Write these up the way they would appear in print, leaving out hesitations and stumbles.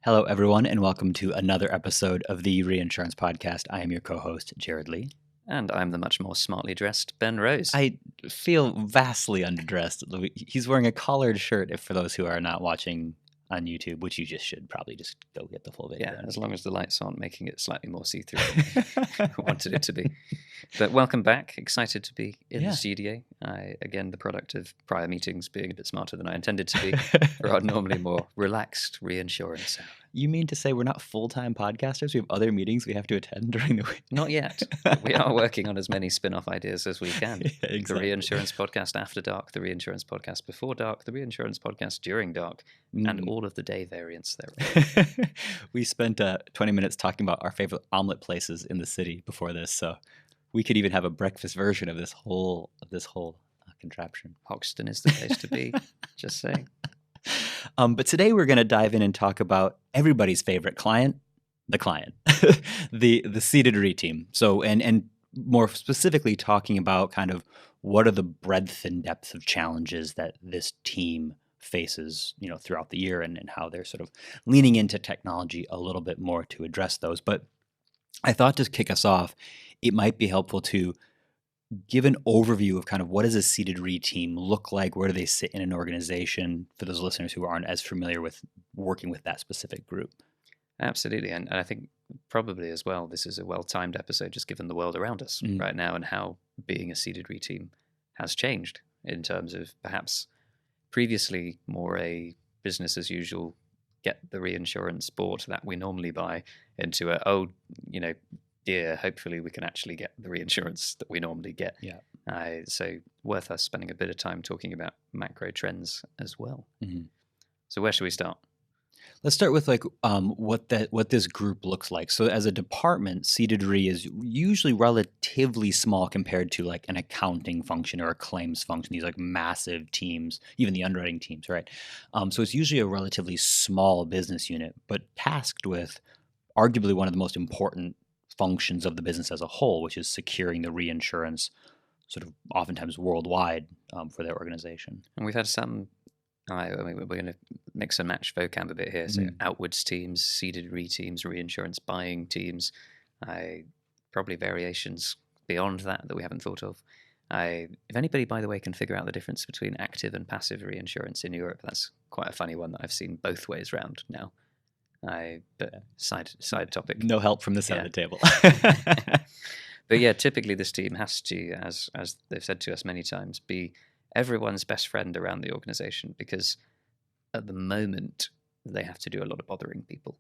Hello, everyone, and welcome to another episode of the Reinsurance Podcast. I am your co-host, Jerad Lee. And I'm the much more smartly dressed Ben Rose. I feel vastly underdressed. He's wearing a collared shirt, for those who are not watching on YouTube, which you just should probably just go get the full video. Yeah, as long as the lights aren't making it slightly more see-through than I wanted it to be. But welcome back. Excited to be in the studio. Again, the product of prior meetings being a bit smarter than I intended to be for our normally more relaxed reinsurance. You mean to say we're not full-time podcasters? We have other meetings we have to attend during the week? Not yet. We are working on as many spin-off ideas as we can. Yeah, exactly. The Reinsurance Podcast After Dark, the Reinsurance Podcast Before Dark, the Reinsurance Podcast During Dark, and all of the day variants there. We spent 20 minutes talking about our favorite omelet places in the city before this, so we could even have a breakfast version of this whole contraption. Hoxton is the place to be, just saying. But today we're going to dive in and talk about everybody's favorite client, the client, the Ceded Re team. So, and more specifically talking about kind of what are the breadth and depth of challenges that this team faces, throughout the year, and how they're sort of leaning into technology a little bit more to address those. But I thought to kick us off, it might be helpful to give an overview of kind of what does a Ceded Re team look like? Where do they sit in an organization for those listeners who aren't as familiar with working with that specific group? Absolutely. And I think probably as well, this is a well-timed episode just given the world around us right now and how being a Ceded Re team has changed in terms of perhaps previously more a business as usual, get the reinsurance bought that we normally buy into dear, hopefully we can actually get the reinsurance that we normally get. Yeah. So worth us spending a bit of time talking about macro trends as well. Mm-hmm. So where should we start? Let's start with what this group looks like. So as a department, Ceded Re is usually relatively small compared to like an accounting function or a claims function. These like massive teams, even the underwriting teams, right? So it's usually a relatively small business unit, but tasked with arguably one of the most important functions of the business as a whole, which is securing the reinsurance sort of oftentimes worldwide for their organization. And we've had some, we're going to mix and match vocab a bit here. So outwards teams, Ceded Re teams, reinsurance buying teams, probably variations beyond that we haven't thought of. If anybody, by the way, can figure out the difference between active and passive reinsurance in Europe, that's quite a funny one that I've seen both ways round now. But side topic. No help from this side of the table. But yeah, typically this team has to, as they've said to us many times, be everyone's best friend around the organization, because at the moment they have to do a lot of bothering people.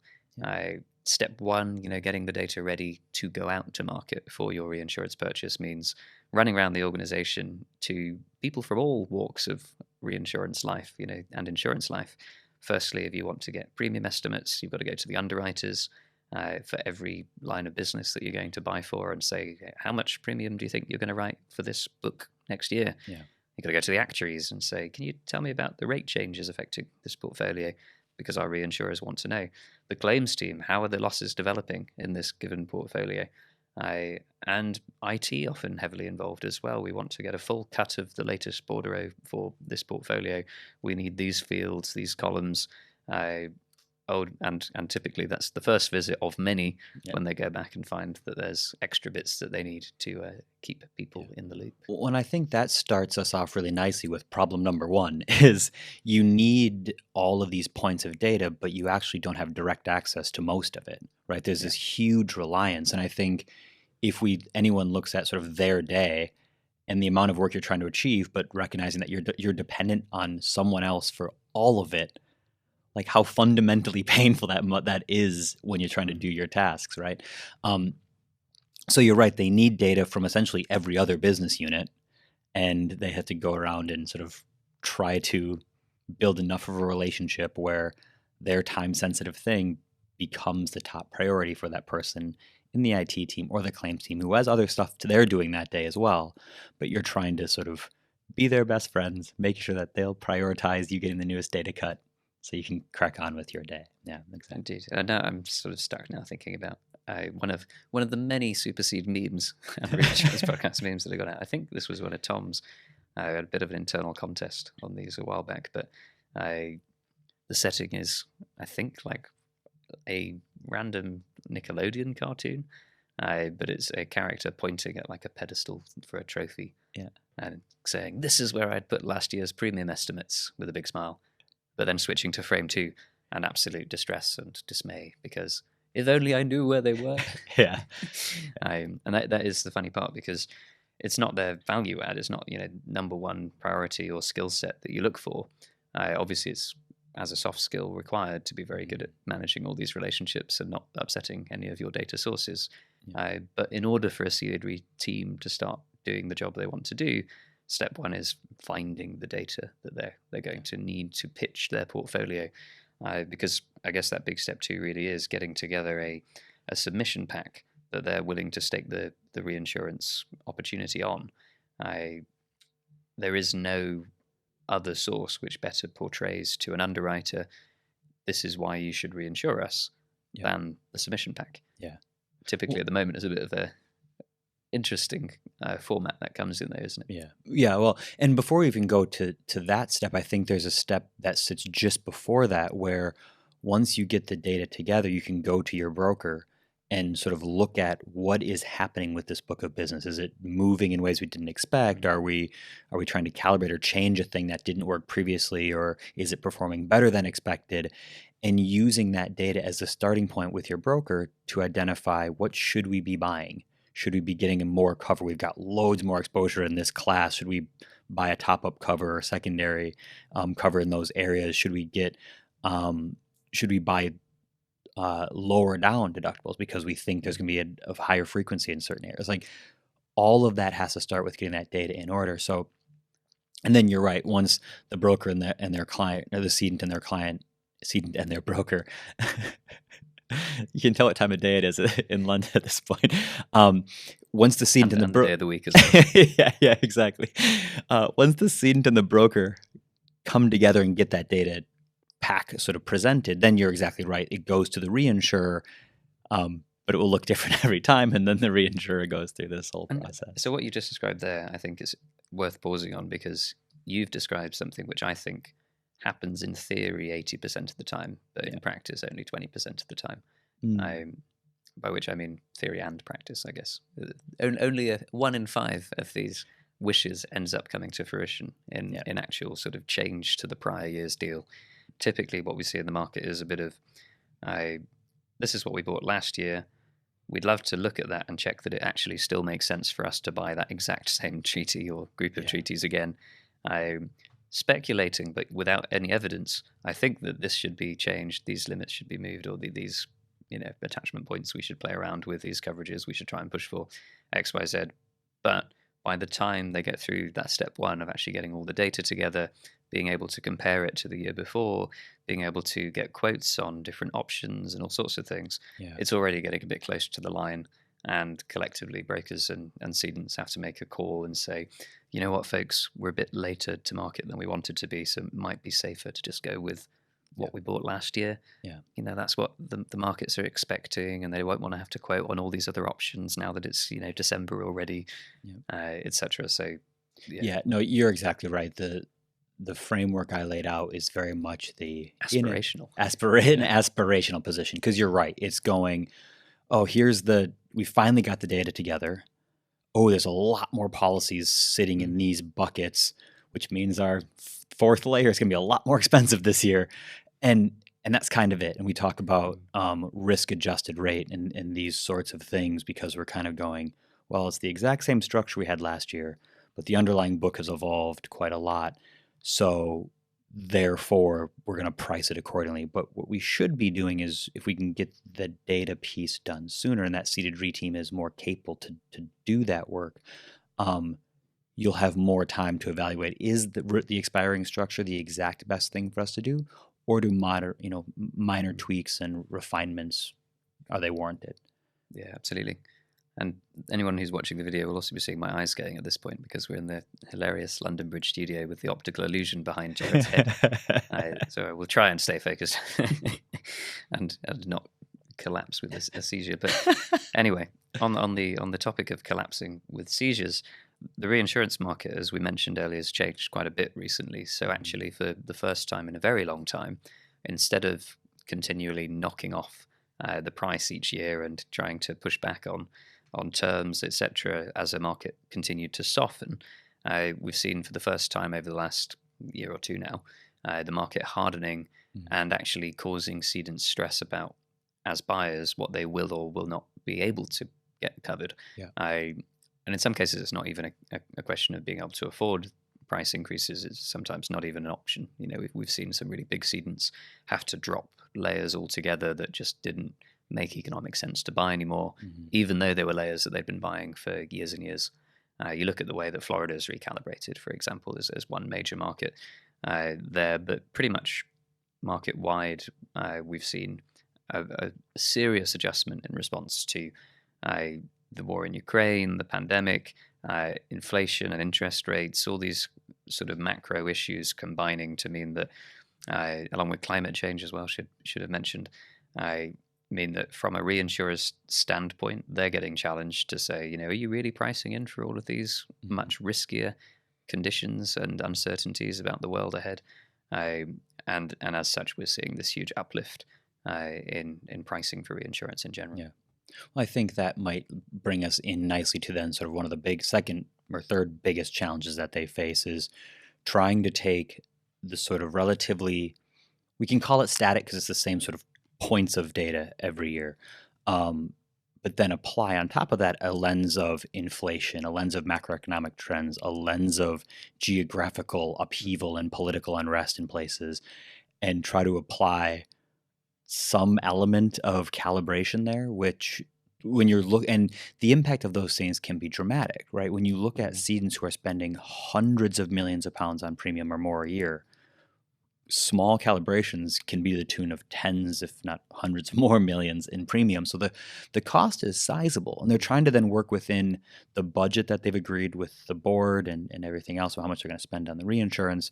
Step one, getting the data ready to go out to market for your reinsurance purchase means running around the organization to people from all walks of reinsurance life, and insurance life. Firstly, if you want to get premium estimates, you've got to go to the underwriters for every line of business that you're going to buy for and say, how much premium do you think you're going to write for this book next year? Yeah. You've got to go to the actuaries and say, can you tell me about the rate changes affecting this portfolio? Because our reinsurers want to know. The claims team, how are the losses developing in this given portfolio? And IT often heavily involved as well. We want to get a full cut of the latest bordereau for this portfolio. We need these fields, these columns. And typically that's the first visit of many when they go back and find that there's extra bits that they need to keep people in the loop. Well, and I think that starts us off really nicely with problem number one is you need all of these points of data, but you actually don't have direct access to most of it, right? There's this huge reliance. And I think if anyone looks at sort of their day and the amount of work you're trying to achieve, but recognizing that you're dependent on someone else for all of it, like how fundamentally painful that is when you're trying to do your tasks, right? So you're right, they need data from essentially every other business unit, and they have to go around and sort of try to build enough of a relationship where their time-sensitive thing becomes the top priority for that person in the IT team or the claims team who has other stuff they're doing that day as well. But you're trying to sort of be their best friends, make sure that they'll prioritize you getting the newest data cut so you can crack on with your day. Yeah, exactly. Indeed. Now I'm sort of stuck now thinking about one of the many Supercede memes and reinsurance podcast memes that I got out. I think this was one of Tom's. I had a bit of an internal contest on these a while back, but the setting is, I think, like a random Nickelodeon cartoon, but it's a character pointing at like a pedestal for a trophy, Yeah. and saying, "This is where I'd put last year's premium estimates," with a big smile, but then switching to frame 2 and absolute distress and dismay because if only I knew where they were. Yeah. And that is the funny part, because it's not their value add. It's not, number one priority or skill set that you look for. Obviously, it's as a soft skill required to be very good at managing all these relationships and not upsetting any of your data sources. Yeah. But in order for a Ceded team to start doing the job they want to do, step one is finding the data that they're going to need to pitch their portfolio. Because I guess that big step 2 really is getting together a submission pack that they're willing to stake the reinsurance opportunity on. There is no other source which better portrays to an underwriter, this is why you should reinsure us, than the submission pack. Yeah. Typically, at the moment, is a bit of a interesting format that comes in there, isn't it? Yeah. Yeah. Well, and before we even go to that step, I think there's a step that sits just before that where once you get the data together, you can go to your broker and sort of look at what is happening with this book of business. Is it moving in ways we didn't expect? Are we trying to calibrate or change a thing that didn't work previously, or is it performing better than expected? And using that data as a starting point with your broker to identify what should we be buying. Should we be getting more cover? We've got loads more exposure in this class. Should we buy a top-up cover or secondary cover in those areas? Should we buy lower down deductibles because we think there's going to be a higher frequency in certain areas? Like all of that has to start with getting that data in order. So, and then you're right. Once the broker and their client, or the cedent and their broker. You can tell what time of day it is in London at this point. Once the cedent and the day of the week as well. yeah, exactly. Once the cedent and the broker come together and get that data pack sort of presented, then you're exactly right. It goes to the reinsurer, but it will look different every time, and then the reinsurer goes through this whole process. So what you just described there, I think, is worth pausing on, because you've described something which I think happens in theory 80% of the time, but in practice only 20% of the time. By which I mean theory and practice, I guess. Only 1 in 5 of these wishes ends up coming to fruition in actual sort of change to the prior year's deal. Typically what we see in the market is a bit of, this is what we bought last year. We'd love to look at that and check that it actually still makes sense for us to buy that exact same treaty or group of treaties again. Speculating, but without any evidence, I think that this should be changed, these limits should be moved, or these attachment points we should play around with, these coverages we should try and push for XYZ. But by the time they get through that step 1 of actually getting all the data together, being able to compare it to the year before, being able to get quotes on different options and all sorts of things, it's already getting a bit closer to the line. And collectively, brokers and cedents have to make a call and say, you know what, folks, we're a bit later to market than we wanted to be, so it might be safer to just go with what we bought last year. That's what the markets are expecting, and they won't want to have to quote on all these other options now that it's December already, etc. So no, you're exactly right. The framework I laid out is very much the aspirational aspirational position, because you're right. It's going, we finally got the data together. Oh, there's a lot more policies sitting in these buckets, which means our fourth layer is going to be a lot more expensive this year. And that's kind of it. And we talk about risk adjusted rate and these sorts of things, because we're kind of going, well, it's the exact same structure we had last year, but the underlying book has evolved quite a lot. So therefore, we're going to price it accordingly. But what we should be doing is, if we can get the data piece done sooner, and that Ceded team is more capable to do that work, you'll have more time to evaluate, is the expiring structure the exact best thing for us to do, or do minor tweaks and refinements, are they warranted? Yeah, absolutely. And anyone who's watching the video will also be seeing my eyes going at this point, because we're in the hilarious London Bridge studio with the optical illusion behind Jerad's head. So I will try and stay focused and not collapse with a seizure. But anyway, on the topic of collapsing with seizures, the reinsurance market, as we mentioned earlier, has changed quite a bit recently. So actually, for the first time in a very long time, instead of continually knocking off the price each year and trying to push back on terms, etc. As the market continued to soften, we've seen for the first time over the last year or two now the market hardening and actually causing cedents stress about, as buyers, what they will or will not be able to get covered. Yeah. And in some cases, it's not even a question of being able to afford price increases. It's sometimes not even an option. We've seen some really big cedents have to drop layers altogether that just didn't make economic sense to buy anymore, even though they were layers that they'd been buying for years and years. You look at the way that Florida's recalibrated, for example, as one major market there, but pretty much market-wide, we've seen a serious adjustment in response to the war in Ukraine, the pandemic, inflation and interest rates, all these sort of macro issues combining to mean that, along with climate change as well, should have mentioned, mean that from a reinsurer's standpoint, they're getting challenged to say, are you really pricing in for all of these much riskier conditions and uncertainties about the world ahead? And as such, we're seeing this huge uplift in pricing for reinsurance in general. Yeah. Well, I think that might bring us in nicely to then sort of one of the big second or third biggest challenges that they face is trying to take the sort of relatively, we can call it static because it's the same sort of points of data every year, but then apply on top of that a lens of inflation, a lens of macroeconomic trends, a lens of geographical upheaval and political unrest in places, and try to apply some element of calibration there, which when you're and the impact of those things can be dramatic, right? When you look at cedents who are spending hundreds of millions of pounds on premium or more a year, small calibrations can be the tune of tens, if not hundreds more millions in premium. So the cost is sizable, and they're trying to then work within the budget that they've agreed with the board and everything else, so how much they're going to spend on the reinsurance,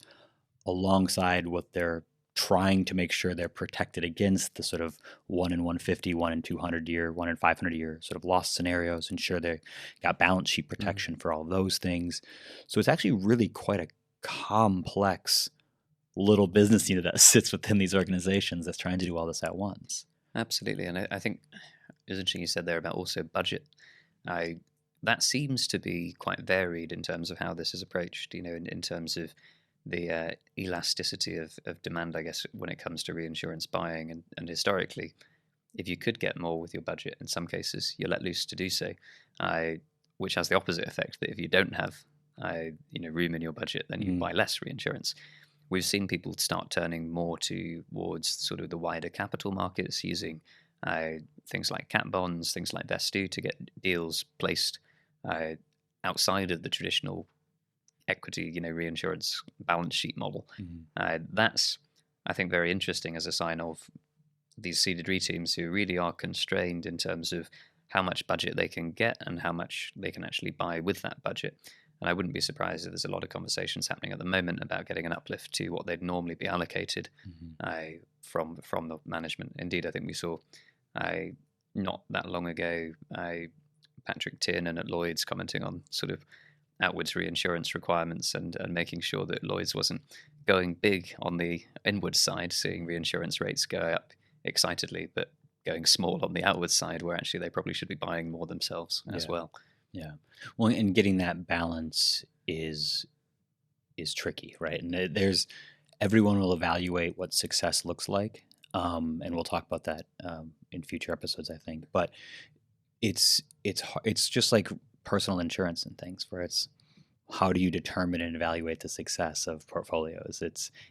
alongside what they're trying to make sure they're protected against the sort of 1 in 150, 1 in 200 year, 1 in 500 year sort of loss scenarios, ensure they got balance sheet protection for all of those things. So it's actually really quite a complex little business unit that sits within these organizations that's trying to do all this at once. Absolutely. And I think it was interesting you said there about also budget. That seems to be quite varied in terms of how this is approached, in terms of the elasticity of demand, I guess, when it comes to reinsurance buying. And historically, if you could get more with your budget, in some cases, you're let loose to do so, which has the opposite effect, that if you don't have room in your budget, then you buy less reinsurance. We've seen people start turning more towards sort of the wider capital markets, using things like cat bonds, things like Vestu, to get deals placed outside of the traditional equity, reinsurance balance sheet model. That's, I think, very interesting as a sign of these ceded re teams who really are constrained in terms of how much budget they can get and how much they can actually buy with that budget. And I wouldn't be surprised if there's a lot of conversations happening at the moment about getting an uplift to what they'd normally be allocated from the management. Indeed, I think we saw not that long ago Patrick Tiernan at Lloyd's commenting on sort of outwards reinsurance requirements and making sure that Lloyd's wasn't going big on the inward side, seeing reinsurance rates go up excitedly, but going small on the outward side, where actually they probably should be buying more themselves as well. Yeah. Well, and getting that balance is tricky, right? And everyone will evaluate what success looks like, and we'll talk about that in future episodes, I think. But it's just like personal insurance and things, where it's how do you determine and evaluate the success of portfolios?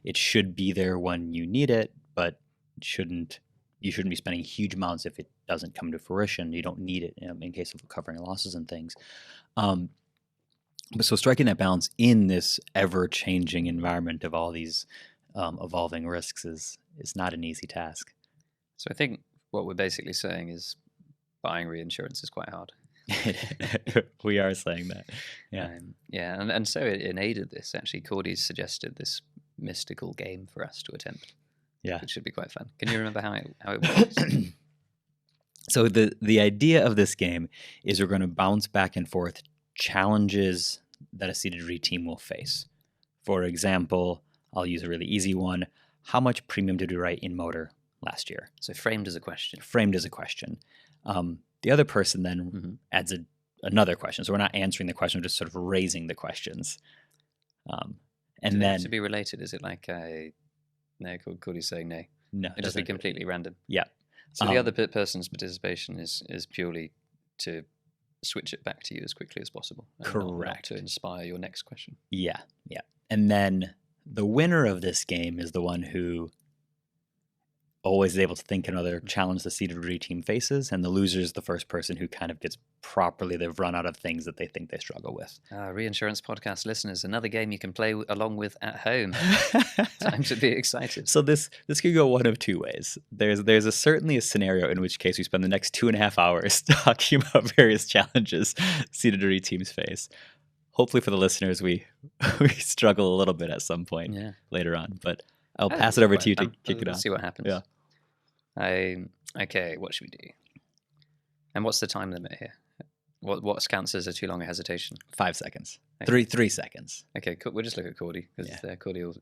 It should be there when you need it, but you shouldn't be spending huge amounts if it doesn't come to fruition. You don't need it in case of covering losses and things. But so striking that balance in this ever-changing environment of all these evolving risks is not an easy task. So I think what we're basically saying is buying reinsurance is quite hard. We are saying that. Yeah. And so in aid of this, actually, Cordy's suggested this mystical game for us to attempt. Yeah. Which should be quite fun. Can you remember how it works? So the idea of this game is we're going to bounce back and forth challenges that a ceded re team will face. For example, I'll use a really easy one. How much premium did we write in motor last year. So framed as a question. Framed as a question. The other person then adds another question. So we're not answering the question, we're just sort of raising the questions. And Do they then have to be related? Is it like no, Cordy's saying no? no, It just be completely random. Yeah. So the other person's participation is purely to switch it back to you as quickly as possible. And not to inspire your next question. Yeah. And then the winner of this game is the one who always is able to think another challenge the Ceded Re team faces, and the loser is the first person who kind of gets properly, they've run out of things that they think they struggle with. Reinsurance podcast listeners, another game you can play along with at home. Time to be excited. So this could go one of two ways. There's certainly a scenario in which case we spend the next 2.5 hours talking about various challenges Ceded Re teams face. Hopefully for the listeners, we struggle a little bit at some point later on, but I'll pass it over to you to kick it off. See what happens. Yeah. Okay, what should we do? And what's the time limit here? What counts as a too long a hesitation? 5 seconds. Okay. 3 seconds. Okay, we'll just look at Cordy, because Cordy will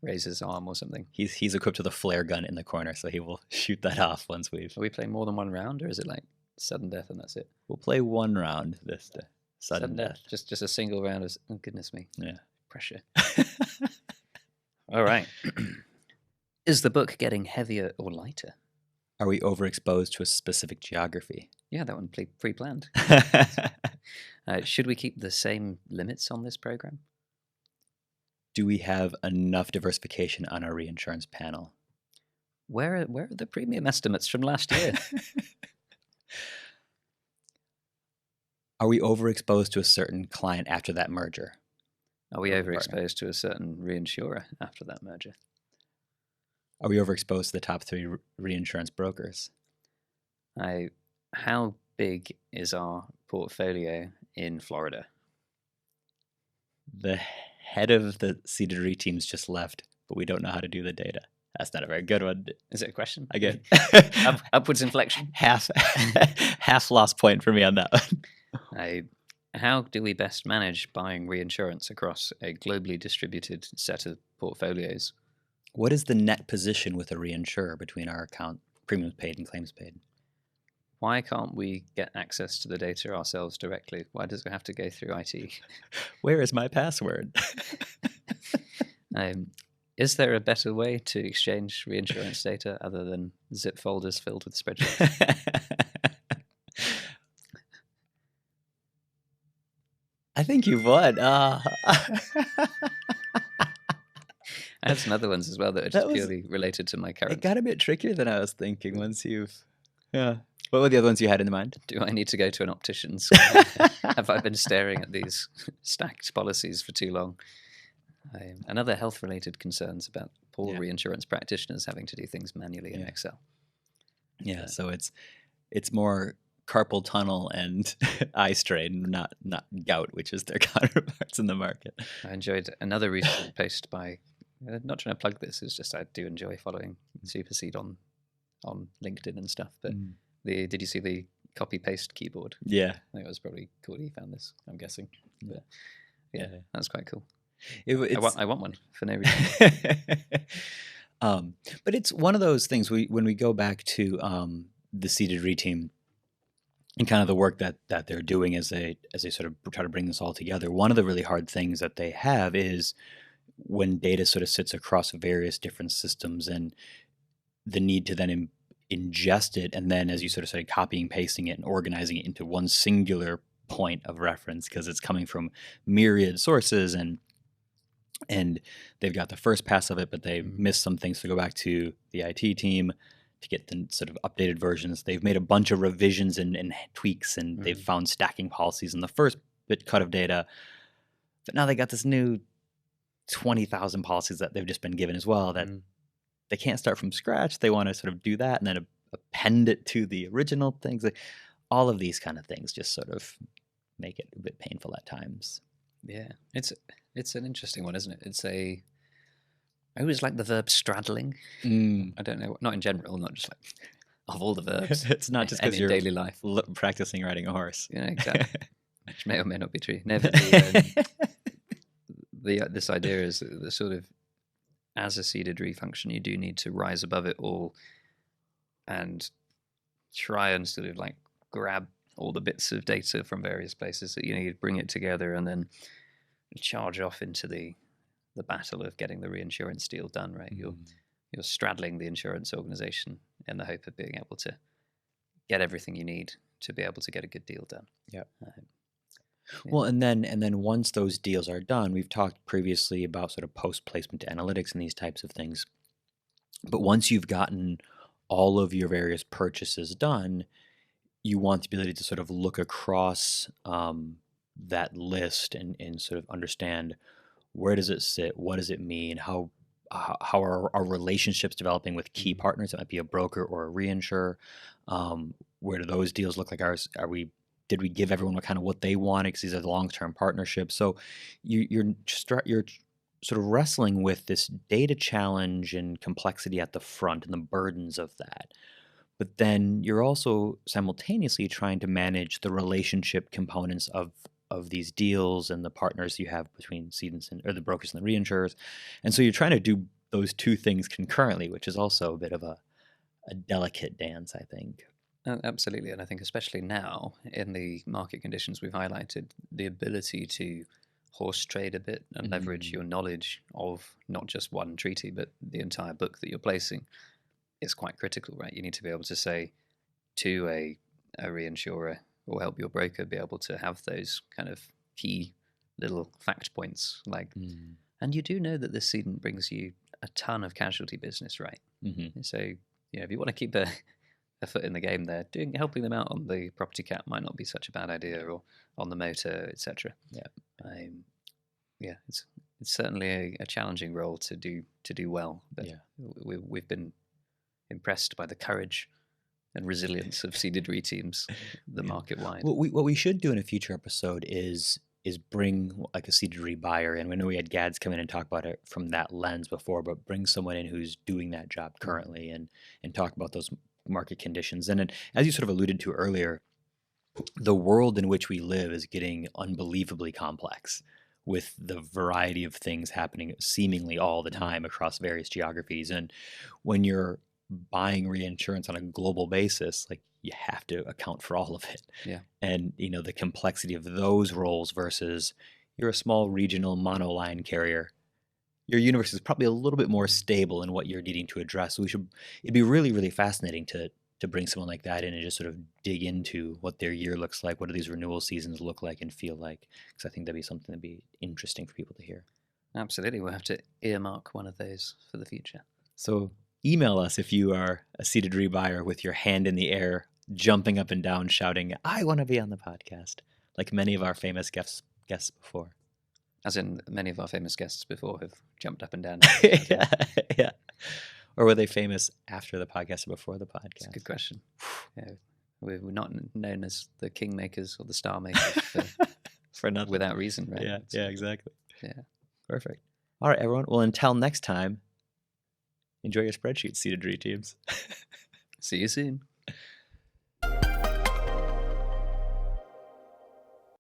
raise his arm or something. He's equipped with a flare gun in the corner, so he will shoot that off once we've... Are we playing more than one round, or is it like sudden death and that's it? We'll play one round this day. Sudden death. Just a single round of... Oh, goodness me. Yeah. Pressure. All right. Is the book getting heavier or lighter? Are we overexposed to a specific geography? Yeah, that one pre-planned. Should we keep the same limits on this program? Do we have enough diversification on our reinsurance panel? Where are the premium estimates from last year? Are we overexposed to a certain client after that merger? Are we overexposed to a certain reinsurer after that merger? Are we overexposed to the top 3 reinsurance brokers? How big is our portfolio in Florida? The head of the Ceded Re teams just left, but we don't know how to do the data. That's not a very good one. Is it a question? Again, upwards inflection. Half lost point for me on that one. How do we best manage buying reinsurance across a globally distributed set of portfolios? What is the net position with a reinsurer between our account, premiums paid and claims paid? Why can't we get access to the data ourselves directly? Why does it have to go through IT? Where is my password? Is there a better way to exchange reinsurance data other than zip folders filled with spreadsheets? I think you've won. I have some other ones as well that are just purely related to my current. It got a bit trickier than I was thinking once you've... Yeah. What were the other ones you had in mind? Do I need to go to an optician's? Have I been staring at these stacked policies for too long? Another health-related concerns about poor reinsurance practitioners having to do things manually in Excel. Yeah, so it's more carpal tunnel and eye strain, not gout, which is their counterparts in the market. I enjoyed another recent post by... not trying to plug this, it's just I do enjoy following Supercede on LinkedIn and stuff. But did you see the copy-paste keyboard? Yeah. I think it was probably Cordy found this, I'm guessing. But yeah, that's quite cool. I want one for no reason. But it's one of those things, when we go back to the Ceded Re team and kind of the work that they're doing as they sort of try to bring this all together, one of the really hard things that they have is when data sort of sits across various different systems and the need to then ingest it, and then, as you sort of said, copying, pasting it, and organizing it into one singular point of reference because it's coming from myriad sources, and they've got the first pass of it, but they missed some things to go back to the IT team to get the sort of updated versions. They've made a bunch of revisions and tweaks, and they've found stacking policies in the first bit cut of data, but now they got this new 20,000 policies that they've just been given as well that they can't start from scratch. They want to sort of do that and then append it to the original things. All of these kind of things just sort of make it a bit painful at times. Yeah, it's an interesting one, isn't it? I always like the verb straddling. I don't know, not in general, not just like of all the verbs. It's not just because you're daily life practicing riding a horse. Yeah, exactly. Which may or may not be true. Never. This idea is the sort of, as a Ceded Re function, you do need to rise above it all and try and sort of like grab all the bits of data from various places that you need, bring it together, and then charge off into the battle of getting the reinsurance deal done, right? You're straddling the insurance organization in the hope of being able to get everything you need to be able to get a good deal done. Yeah. Yeah. Well, and then once those deals are done, we've talked previously about sort of post-placement analytics and these types of things. But once you've gotten all of your various purchases done, you want the ability to sort of look across that list and sort of understand where does it sit, what does it mean, how are our relationships developing with key partners? It might be a broker or a reinsurer. Where do those deals look like ours? Did we give everyone what they wanted? Because these are the long-term partnerships. So you're sort of wrestling with this data challenge and complexity at the front and the burdens of that. But then you're also simultaneously trying to manage the relationship components of these deals and the partners you have between cedents or the brokers and the reinsurers. And so you're trying to do those two things concurrently, which is also a bit of a delicate dance, I think. Absolutely. And I think especially now in the market conditions we've highlighted, the ability to horse trade a bit and leverage your knowledge of not just one treaty, but the entire book that you're placing is quite critical, right? You need to be able to say to a reinsurer or help your broker be able to have those kind of key little fact points like, and you do know that this cedent brings you a ton of casualty business, right? So, if you want to keep a foot in the game there, helping them out on the property cat might not be such a bad idea, or on the motor, etc. It's certainly a challenging role to do well, but we've been impressed by the courage and resilience of Ceded Re teams, the market wide. What we should do in a future episode is bring like a Ceded Re buyer in. We know we had Gads come in and talk about it from that lens before, but bring someone in who's doing that job currently and talk about those market conditions. And then, as you sort of alluded to earlier, the world in which we live is getting unbelievably complex with the variety of things happening seemingly all the time across various geographies. And when you're buying reinsurance on a global basis, like, you have to account for all of it. And the complexity of those roles versus you're a small regional monoline carrier. Your universe is probably a little bit more stable in what you're needing to address. So it'd be really, really fascinating to bring someone like that in and just sort of dig into what their year looks like. What do these renewal seasons look like and feel like? Because I think that'd be something that'd be interesting for people to hear. Absolutely. We'll have to earmark one of those for the future. So email us if you are a Ceded Re buyer with your hand in the air, jumping up and down, shouting, "I want to be on the podcast," like many of our famous guests before. As in, many of our famous guests before have jumped up and down. Yeah. Or were they famous after the podcast or before the podcast? That's a good question. We're not known as the kingmakers or the star makers for nothing. Without reason, right? Yeah, exactly. Yeah. Perfect. All right, everyone. Well, until next time, enjoy your spreadsheets, Ceded Re teams. See you soon.